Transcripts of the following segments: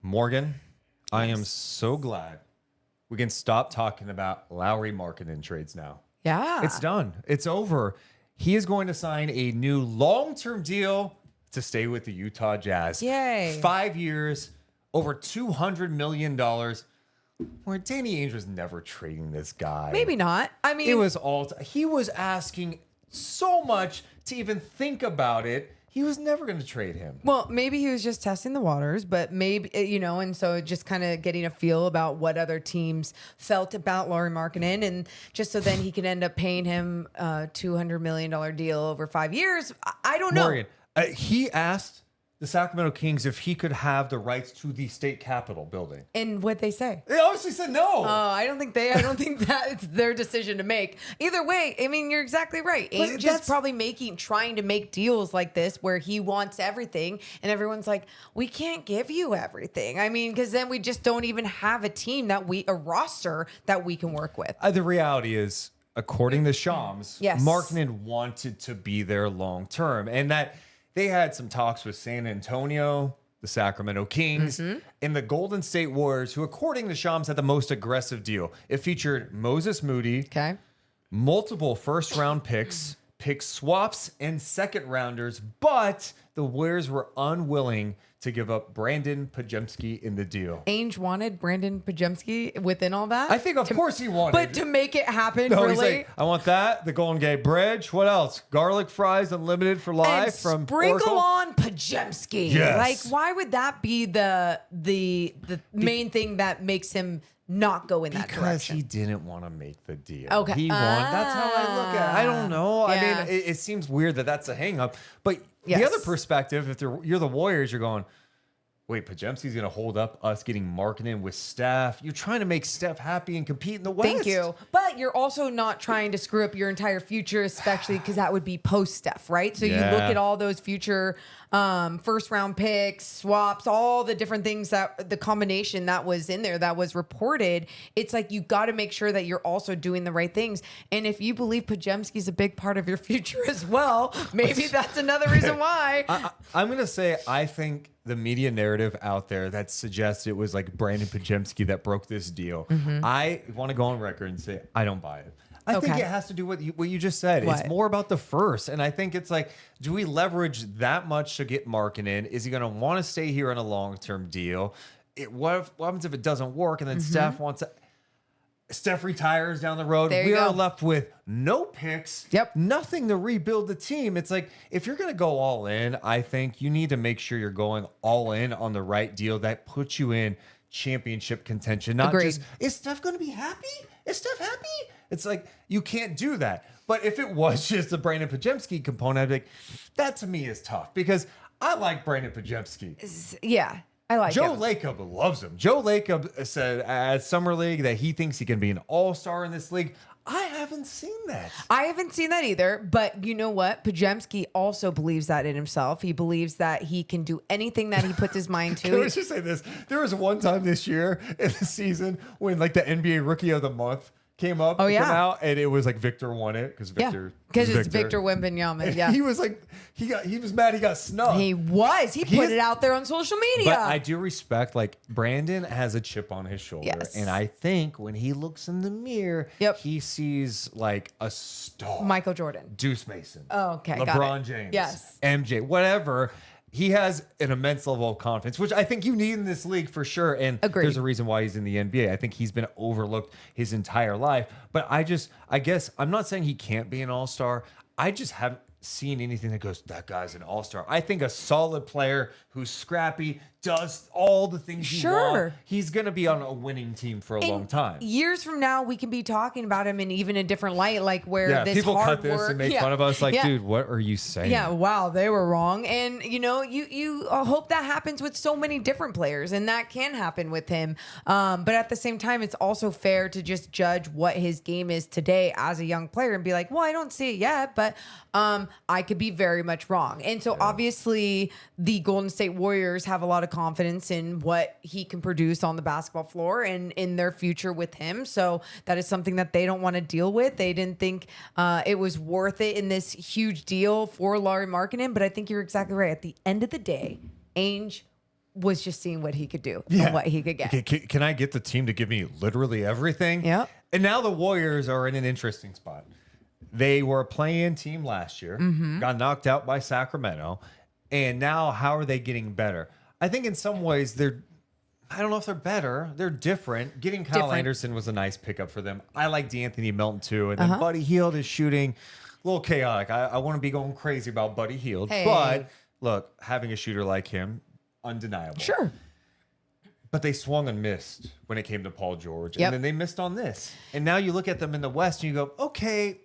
Morgan, I am so glad we can stop talking about Lauri Markkanen trades now. Yeah. It's done. It's over. He is going to sign a new long-term deal to stay with the Utah Jazz. Yay. 5 years, over $200 million. Where Danny Ainge was never trading this guy. Maybe not. I mean, It was he was asking so much to even think about it. He was never going to trade him. well, maybe he was just testing the waters, but maybe, and so just kind of getting a feel about what other teams felt about Lauri Markkanen, and just so then he can end up paying him a $200 million deal over 5 years. I don't know. Morgan, he asked the Sacramento Kings if he could have the rights to the state capitol building. And what'd they say? They obviously said no. I don't think that's their decision to make. Either way, I mean, you're exactly right. Ainge is probably trying to make deals like this where he wants everything, and everyone's like, we can't give you everything. I mean, because then we just don't even have a roster that we can work with. The reality is, according to Shams, Yes. Markkanen wanted to be there long term, and that they had some talks with San Antonio, the Sacramento Kings, and the Golden State Warriors, who, according to Shams, had the most aggressive deal. It featured Moses Moody, Okay. multiple first-round picks, pick swaps, and second-rounders, but the Warriors were unwilling to give up Brandon Pajemski in the deal. Ainge wanted Brandon Pajemski within all that? I think, of course, he wanted. But to make it happen, No, really? he's like, I want that, the Golden Gate Bridge. What else? Garlic fries unlimited for life and from sprinkle Oracle? on Pajemski. Yes. Like, why would that be the main thing that makes him not go in that Because direction? he didn't want to make the deal. Okay. He wanted. That's how I look at it. I don't know. Yeah. I mean, it seems weird that that's a hang up. But Yes. the other perspective, if you're the Warriors, you're going, wait, Pajemski's going to hold up us getting Markkanen with Steph. You're trying to make Steph happy and compete in the West. Thank you. But you're also not trying to screw up your entire future, especially because that would be post Steph, right? So you look at all those future first round picks, swaps, all the different things that the combination that was in there that was reported. It's like you got to make sure that you're also doing the right things. And if you believe Pajemski's a big part of your future as well, maybe that's another reason why. I'm going to say, I think the media narrative out there that suggests it was like Brandon Pajemski that broke this deal. I want to go on record and say, I don't buy it. I think it has to do with what you just said. What? It's more about the first. And I think it's like, do we leverage that much to get Markkanen? Is he going to want to stay here on a long-term deal? What happens if it doesn't work and then Steph wants to... Steph retires down the road. There you We are go. left with no picks, nothing to rebuild the team. It's like, if you're going to go all in, I think you need to make sure you're going all in on the right deal that puts you in championship contention. Not Agreed. just, is Steph going to be happy? Is Steph happy? It's like, you can't do that. But if it was just the Brandon Pajemski component, I'd be like, that to me is tough because I like Brandon Pajemski. Yeah. I like Joe him. Lacob loves him. Joe Lacob said at Summer League that he thinks he can be an all-star in this league. I haven't seen that. I haven't seen that either, but you know what? Pajemski also believes that in himself. He believes that he can do anything that he puts his mind to. Can I just say this? There was one time this year in the season when like the NBA Rookie of the Month came up, came out, and it was like Victor won it because Victor, because it's Victor Wembanyama. Yeah, he was like he was mad he got snubbed. He put it out there on social media. But I do respect, like, Brandon has a chip on his shoulder, and I think when he looks in the mirror, he sees like a star. Michael Jordan, Deuce Mason, okay, LeBron James, MJ, whatever. He has an immense level of confidence, which I think you need in this league for sure. And there's a reason why he's in the NBA. I think he's been overlooked his entire life. But I guess I'm not saying he can't be an all-star. I just haven't seen anything that goes, that guy's an all-star. I think a solid player who's scrappy, does all the things you want. He's going to be on a winning team for a long time. Years from now, we can be talking about him in even a different light, like where this people hard cut this work, and make fun of us. Like, dude, what are you saying? Yeah, wow, they were wrong. And you hope that happens with so many different players, and that can happen with him. But at the same time, it's also fair to just judge what his game is today as a young player and be like, well, I don't see it yet, but I could be very much wrong. And so obviously the Golden State Warriors have a lot of confidence in what he can produce on the basketball floor and in their future with him. So that is something that they don't want to deal with. They didn't think it was worth it in this huge deal for Lauri Markkanen, but I think you're exactly right. At the end of the day, Ainge was just seeing what he could do and what he could get. Can I get the team to give me literally everything? Yeah. And now the Warriors are in an interesting spot. They were a play-in team last year, got knocked out by Sacramento, and now how are they getting better? I think in some ways I don't know if they're better. They're different. Getting Kyle Anderson was a nice pickup for them. I like D'Anthony Melton too. And then Buddy Hield is shooting a little chaotic. I want to be going crazy about Buddy Hield. Hey. But look, having a shooter like him, undeniable. Sure. But they swung and missed when it came to Paul George. Yep. And then they missed on this. And now you look at them in the West and you go, okay,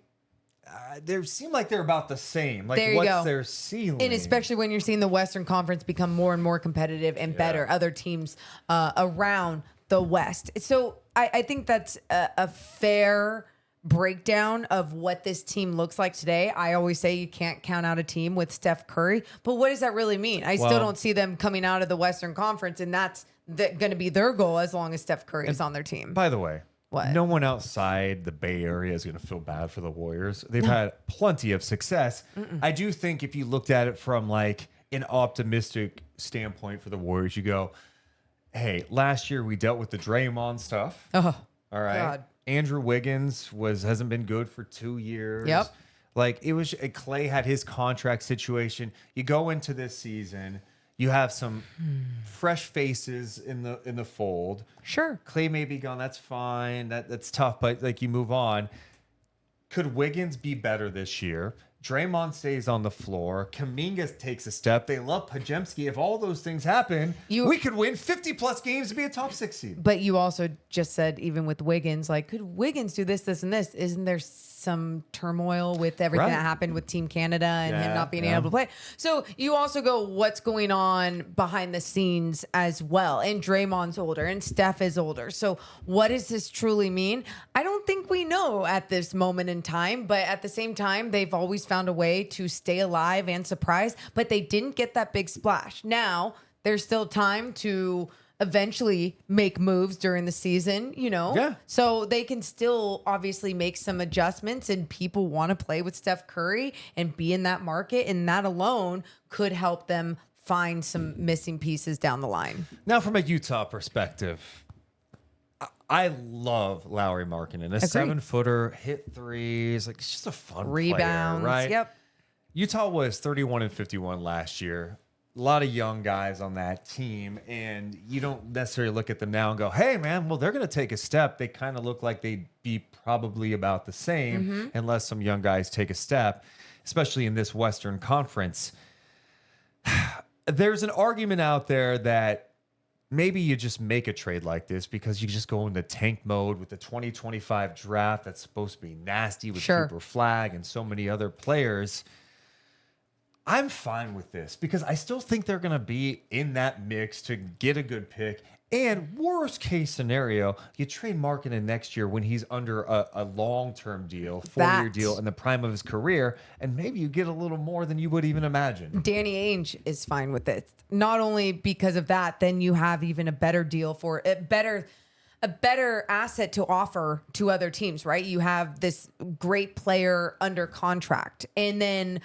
they seem like they're about the same. Like, what's their ceiling? And especially when you're seeing the Western Conference become more and more competitive and better, other teams around the West. So I think that's a fair breakdown of what this team looks like today. I always say you can't count out a team with Steph Curry, but what does that really mean? I still don't see them coming out of the Western Conference, and that's going to be their goal as long as Steph Curry is on their team. By the way, what? No one outside the Bay Area is going to feel bad for the Warriors. They've had plenty of success. I do think if you looked at it from like an optimistic standpoint for the Warriors, you go, hey, last year we dealt with the Draymond stuff. Oh, all right. God. Andrew Wiggins hasn't been good for 2 years. Yep. Like Clay had his contract situation. You go into this season, you have some fresh faces in the fold. Sure. Clay may be gone. That's fine. That's tough, but like you move on. Could Wiggins be better this year? Draymond stays on the floor. Kuminga takes a step. They love Pajemski. If all those things happen, we could win 50-plus games to be a top 6 seed. But you also just said, even with Wiggins, like, could Wiggins do this, this, and this? Isn't there some turmoil with everything that happened with Team Canada and him not being able to play? So you also go, what's going on behind the scenes as well? And Draymond's older and Steph is older. So what does this truly mean? I don't think we know at this moment in time, but at the same time, they've always found a way to stay alive and surprise, but they didn't get that big splash. Now there's still time to eventually make moves during the season, so they can still obviously make some adjustments, and people want to play with Steph Curry and be in that market, and that alone could help them find some missing pieces down the line. Now, from a Utah perspective, I love Lauri Markkanen. A 7-footer, hit threes, like, it's just a fun rebounds, player, right? Yep. Utah was 31-51 last year. A lot of young guys on that team, and you don't necessarily look at them now and go, hey, man, well, they're going to take a step. They kind of look like they'd be probably about the same unless some young guys take a step, especially in this Western Conference. There's an argument out there that maybe you just make a trade like this because you just go into tank mode with the 2025 draft that's supposed to be nasty with Cooper Flagg and so many other players. I'm fine with this because I still think they're going to be in that mix to get a good pick. And worst case scenario, you trade Markkanen next year when he's under a long-term deal, 4-year deal in the prime of his career, and maybe you get a little more than you would even imagine. Danny Ainge is fine with it. Not only because of that, then you have even a better deal for a better asset to offer to other teams, right? You have this great player under contract, and then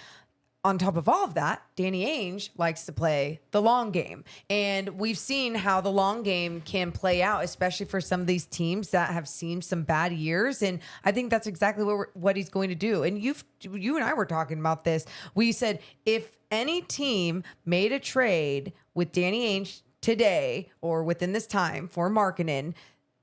on top of all of that, Danny Ainge likes to play the long game. And we've seen how the long game can play out, especially for some of these teams that have seen some bad years. And I think that's exactly what he's going to do. And you and I were talking about this. We said, if any team made a trade with Danny Ainge today or within this time for Markkanen,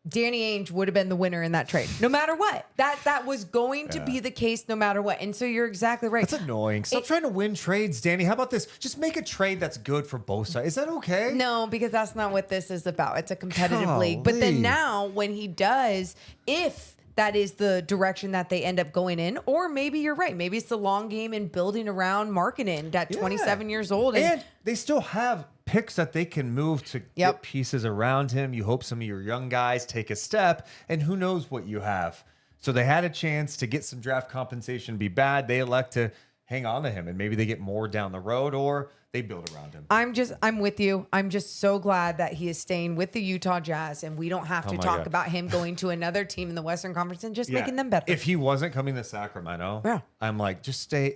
Danny Ainge would have been the winner in that trade, no matter what. That was going to be the case, no matter what. And so you're exactly right. That's annoying. Stop trying to win trades, Danny. How about this? Just make a trade that's good for both sides. Is that okay? No, because that's not what this is about. It's a competitive league. But then now, when he does, if that is the direction that they end up going in, or maybe you're right. Maybe it's the long game and building around Markkanen at 27 years old. And they still have picks that they can move to get pieces around him. You hope some of your young guys take a step, and who knows what you have. So they had a chance to get some draft compensation, be bad. They elect to hang on to him and maybe they get more down the road or they build around him. I'm with you. I'm just so glad that he is staying with the Utah Jazz and we don't have to talk about him going to another team in the Western Conference and just making them better. If he wasn't coming to Sacramento, I'm like, just stay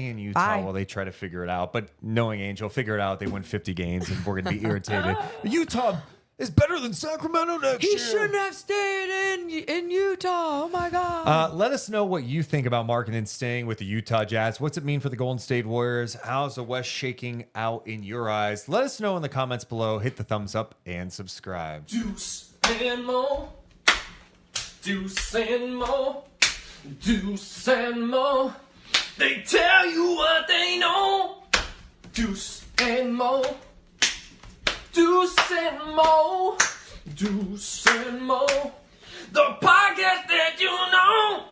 in Utah while they try to figure it out. But knowing Angel, figure it out. They win 50 games and we're going to be irritated. Utah is better than Sacramento next year. He shouldn't have stayed in Utah. Oh, my God. Let us know what you think about Markkanen staying with the Utah Jazz. What's it mean for the Golden State Warriors? How's the West shaking out in your eyes? Let us know in the comments below. Hit the thumbs up and subscribe. Deuce and Mo. Deuce and Mo. Deuce and Mo. They tell you what they know. Deuce and Mo. Deuce and Mo, Deuce and Mo, the podcast that you know.